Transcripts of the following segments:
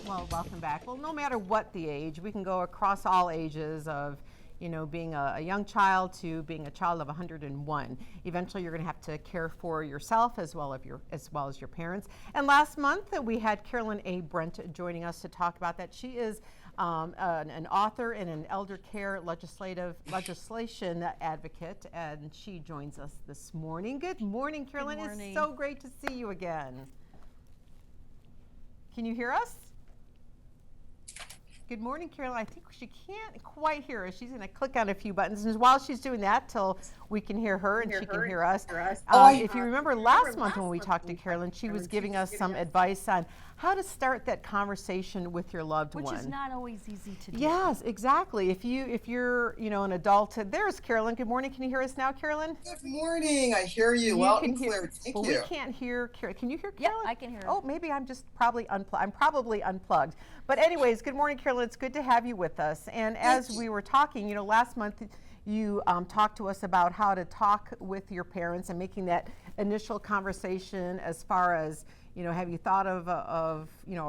Well, welcome back. Well, no matter what the age, we can go across all ages of, being a young child to being a child of 101. Eventually, you're going to have to care for yourself as well as your parents. And last month, we had Carolyn A. Brent joining us to talk about that. She is an author and an Eldercare legislation advocate, and she joins us this morning. Good morning, Carolyn. Good morning. It's so great to see you again. Can you hear us? Good morning, Carolyn. I think she can't quite hear us. She's going to click on a few buttons, and while she's doing that, till we can hear her and she can hear us. If you remember last month when we talked to Carolyn, she was giving us some advice on how to start that conversation with your loved one. Which is not always easy to do. Yes, exactly. If you're an adult, there's Carolyn. Good morning. Can you hear us now, Carolyn? Good morning. I hear you loud and clear. Thank you. We can't hear Carolyn. Can you hear Carolyn? Yeah, I can hear her. Oh, maybe I'm just probably unplugged. I'm probably unplugged. But anyways, good morning, Carolyn. It's good to have you with us. And as we were talking, last month you talked to us about how to talk with your parents and making that initial conversation as far as, have you thought of a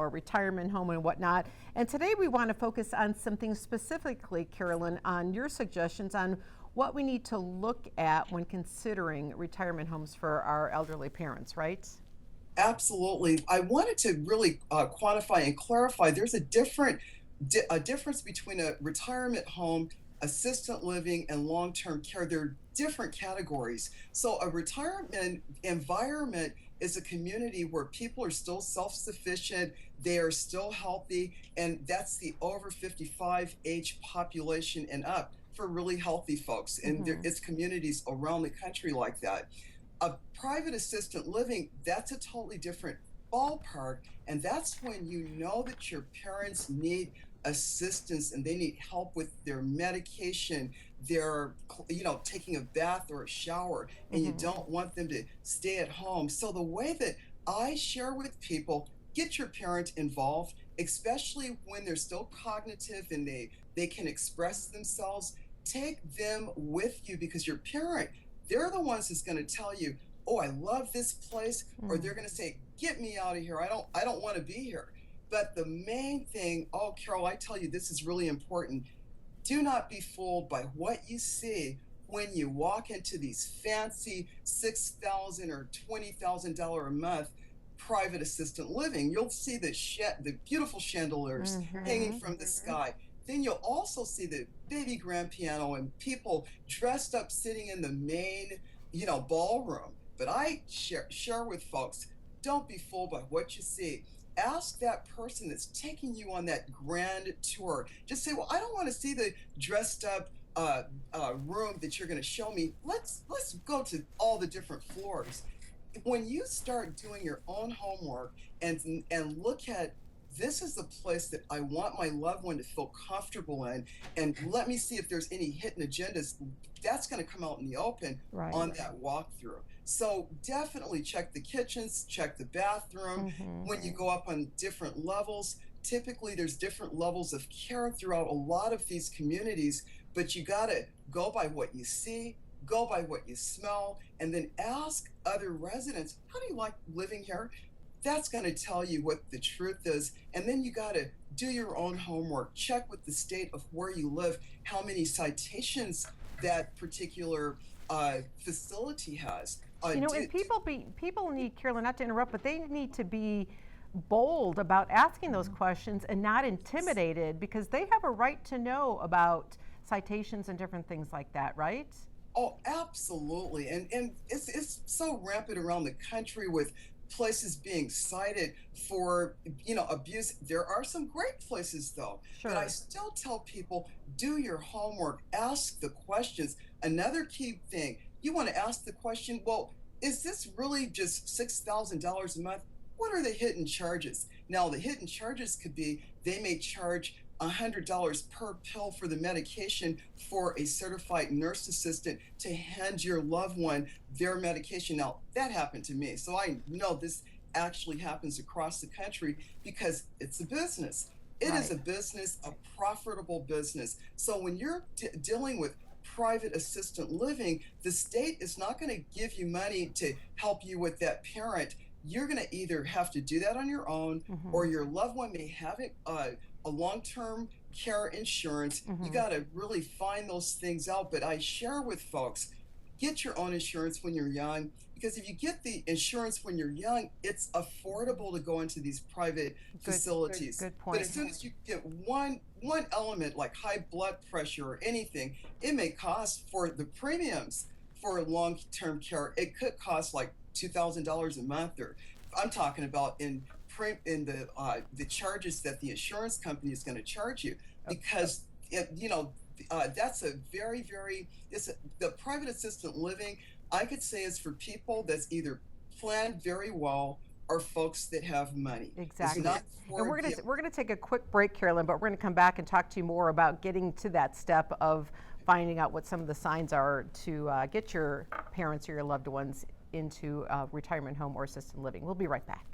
retirement home and whatnot. And today we want to focus on something specifically, Carolyn, on your suggestions on what we need to look at when considering retirement homes for our elderly parents, right? Absolutely. I wanted to really quantify and clarify. There's a difference between a retirement home, assisted living, and long-term care. They're different categories. So a retirement environment is a community where people are still self-sufficient, they are still healthy, and that's the over 55 age population and up for really healthy folks. And it's communities around the country like that. A private assisted living, that's a totally different ballpark, and that's when you know that your parents need assistance and they need help with their medication, they're taking a bath or a shower, and you don't want them to stay at home. So the way that I share with people, get your parent involved, especially when they're still cognitive and they can express themselves. Take them with you, because your parent, they're the ones who's going to tell you, oh, I love this place, or they're going to say, get me out of here. I don't want to be here. But the main thing, oh, Carol, I tell you, this is really important. Do not be fooled by what you see when you walk into these fancy $6,000 or $20,000 a month private assisted living. You'll see the beautiful chandeliers hanging from the sky. Then you'll also see the baby grand piano and people dressed up sitting in the main, ballroom. But I share with folks, don't be fooled by what you see. Ask that person that's taking you on that grand tour. Just say, well, I don't want to see the dressed up room that you're going to show me. Let's go to all the different floors. When you start doing your own homework and look at, this is the place that I want my loved one to feel comfortable in, and let me see if there's any hidden agendas, that's going to come out in the open on that walkthrough. So definitely check the kitchens, check the bathroom. When you go up on different levels, typically there's different levels of care throughout a lot of these communities, but you got to go by what you see, go by what you smell, and then ask other residents, how do you like living here? That's going to tell you what the truth is. And then you got to do your own homework. Check with the state of where you live, how many citations that particular facility has. And people need, Carolyn, not to interrupt, but they need to be bold about asking those questions and not intimidated, because they have a right to know about citations and different things like that, right? Oh, absolutely. And it's so rampant around the country with places being cited for abuse. There are some great places though, but I still tell people, do your homework, ask the questions. Another key thing, you want to ask the question, well, is this really just $6,000 a month? What are the hidden charges? Now, the hidden charges could be, they may charge $100 per pill for the medication for a certified nurse assistant to hand your loved one their medication. Now, that happened to me, so I know this actually happens across the country because it's a business. It is a Right. business, a profitable business. So when you're dealing with private assisted living, the state is not going to give you money to help you with that parent. You're going to either have to do that on your own, or Mhm. your loved one may have a long-term care insurance. You Mhm. got to really find those things out. But I share with folks, get your own insurance when you're young, because if you get the insurance when you're young, it's affordable to go into these private Good. facilities. Good But point. as soon as you get one element like high blood pressure or anything, it may cost, for the premiums for long-term care, it could cost like $2,000 a month, or I'm talking about in the charges that the insurance company is going to charge you, Oh, because that's a the private assistant living, I could say, is for people that's either planned very well or folks that have money. It's exactly. not And for the we're gonna take a quick break, Carolyn, but we're gonna come back and talk to you more about getting to that step of finding out what some of the signs are to get your parents or your loved ones into a retirement home or assisted living. We'll be right back.